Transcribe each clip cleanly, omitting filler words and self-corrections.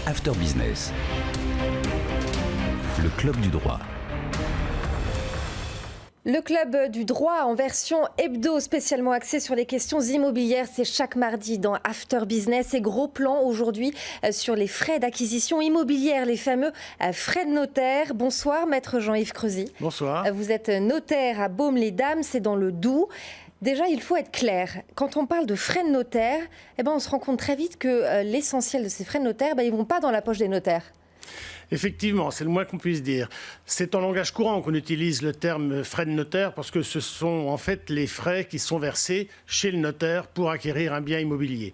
After Business, le club du droit. Le club du droit en version hebdo, spécialement axé sur les questions immobilières, c'est chaque mardi dans After Business. Et gros plan aujourd'hui sur les frais d'acquisition immobilière, les fameux frais de notaire. Bonsoir, maître Jean-Yves Creusy. Bonsoir. Vous êtes notaire à Baume-les-Dames, c'est dans le Doubs. Déjà, il faut être clair. Quand on parle de frais de notaire, on se rend compte très vite que l'essentiel de ces frais de notaire, ils ne vont pas dans la poche des notaires. Effectivement, c'est le moins qu'on puisse dire. C'est en langage courant qu'on utilise le terme frais de notaire parce que ce sont en fait les frais qui sont versés chez le notaire pour acquérir un bien immobilier.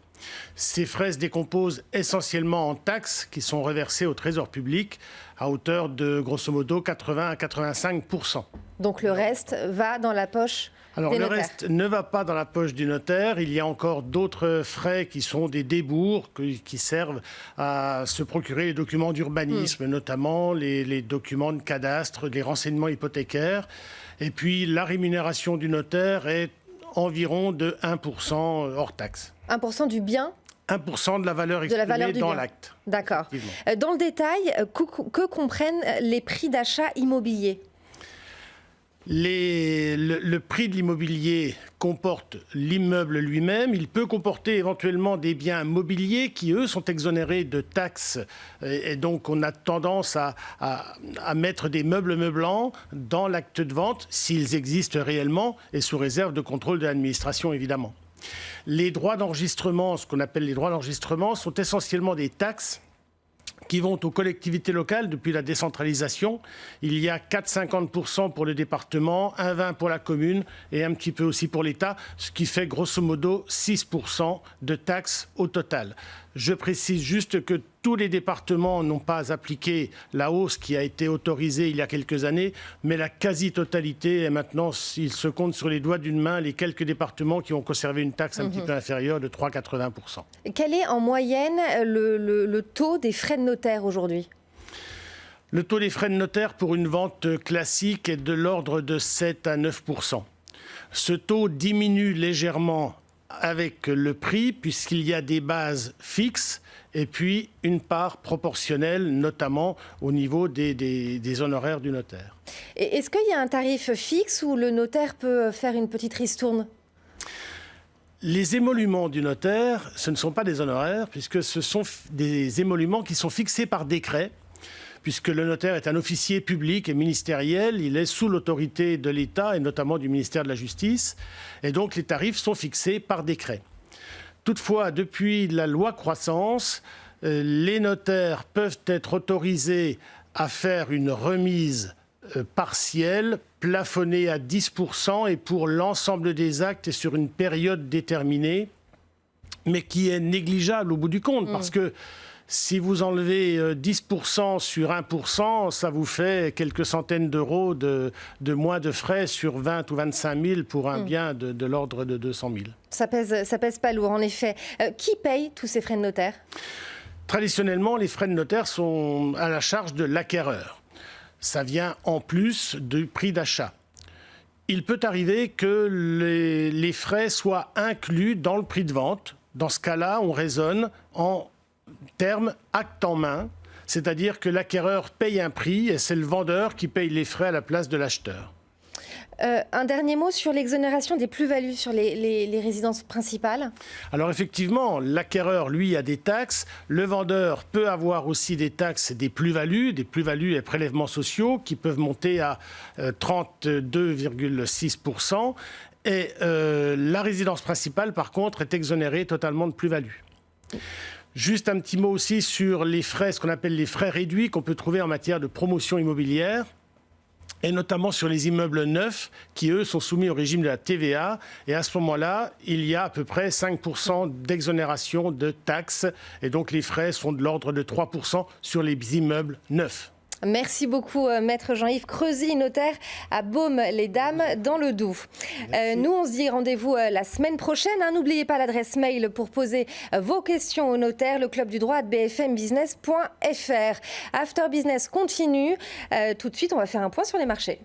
Ces frais se décomposent essentiellement en taxes qui sont reversées au trésor public à hauteur de grosso modo 80 à 85%. Donc le reste va dans la poche Alors des le notaires. reste ne va pas dans la poche du notaire. Il y a encore d'autres frais qui sont des débours qui servent à se procurer les documents d'urbanisme, notamment les documents de cadastre, les renseignements hypothécaires. Et puis la rémunération du notaire est environ de 1% hors taxe. 1% du bien 1% de la valeur exprimée dans l'acte. D'accord. Dans le détail, que comprennent les prix d'achat immobilier ? Le prix de l'immobilier comporte l'immeuble lui-même. Il peut comporter éventuellement des biens mobiliers qui, eux, sont exonérés de taxes. Et donc, on a tendance à mettre des meubles meublants dans l'acte de vente, s'ils existent réellement, et sous réserve de contrôle de l'administration, évidemment. Les droits d'enregistrement, ce qu'on appelle les droits d'enregistrement, sont essentiellement des taxes qui vont aux collectivités locales depuis la décentralisation. Il y a 4,50% pour le département, 1,20% pour la commune et un petit peu aussi pour l'État, ce qui fait grosso modo 6% de taxes au total. Je précise juste que tous les départements n'ont pas appliqué la hausse qui a été autorisée il y a quelques années, mais la quasi-totalité est maintenant, il se compte sur les doigts d'une main, les quelques départements qui ont conservé une taxe un petit peu inférieure de 3,80%. Quel est en moyenne le taux des frais de notaire aujourd'hui ? Le taux des frais de notaire pour une vente classique est de l'ordre de 7 à 9%. Ce taux diminue légèrement avec le prix, puisqu'il y a des bases fixes et puis une part proportionnelle, notamment au niveau des honoraires du notaire. Et est-ce qu'il y a un tarif fixe où le notaire peut faire une petite ristourne ? Les émoluments du notaire, ce ne sont pas des honoraires, puisque ce sont des émoluments qui sont fixés par décret. Puisque le notaire est un officier public et ministériel, il est sous l'autorité de l'État et notamment du ministère de la Justice. Et donc les tarifs sont fixés par décret. Toutefois, depuis la loi croissance, les notaires peuvent être autorisés à faire une remise partielle, plafonnée à 10% et pour l'ensemble des actes et sur une période déterminée, mais qui est négligeable au bout du compte, parce que si vous enlevez 10% sur 1%, ça vous fait quelques centaines d'euros de moins de frais sur 20 ou 25 000 pour un bien de l'ordre de 200 000. Ça pèse pas lourd, en effet. Qui paye tous ces frais de notaire ? Traditionnellement, les frais de notaire sont à la charge de l'acquéreur. Ça vient en plus du prix d'achat. Il peut arriver que les frais soient inclus dans le prix de vente. Dans ce cas-là, on raisonne en terme acte en main, c'est-à-dire que l'acquéreur paye un prix et c'est le vendeur qui paye les frais à la place de l'acheteur. Un dernier mot sur l'exonération des plus-values sur les résidences principales. Alors effectivement, l'acquéreur, lui, a des taxes. Le vendeur peut avoir aussi des taxes et des plus-values et prélèvements sociaux qui peuvent monter à 32,6%. Et la résidence principale, par contre, est exonérée totalement de plus-value. Juste un petit mot aussi sur les frais, ce qu'on appelle les frais réduits qu'on peut trouver en matière de promotion immobilière, et notamment sur les immeubles neufs qui, eux, sont soumis au régime de la TVA. Et à ce moment-là, il y a à peu près 5% d'exonération de taxes. Et donc, les frais sont de l'ordre de 3% sur les immeubles neufs. Merci beaucoup, maître Jean-Yves Creusy, notaire à Baume-les-Dames, dans le Doubs. Nous, on se dit rendez-vous la semaine prochaine. N'oubliez pas l'adresse mail pour poser vos questions au notaire, le club du droit @bfmbusiness.fr. After Business continue. Tout de suite, on va faire un point sur les marchés.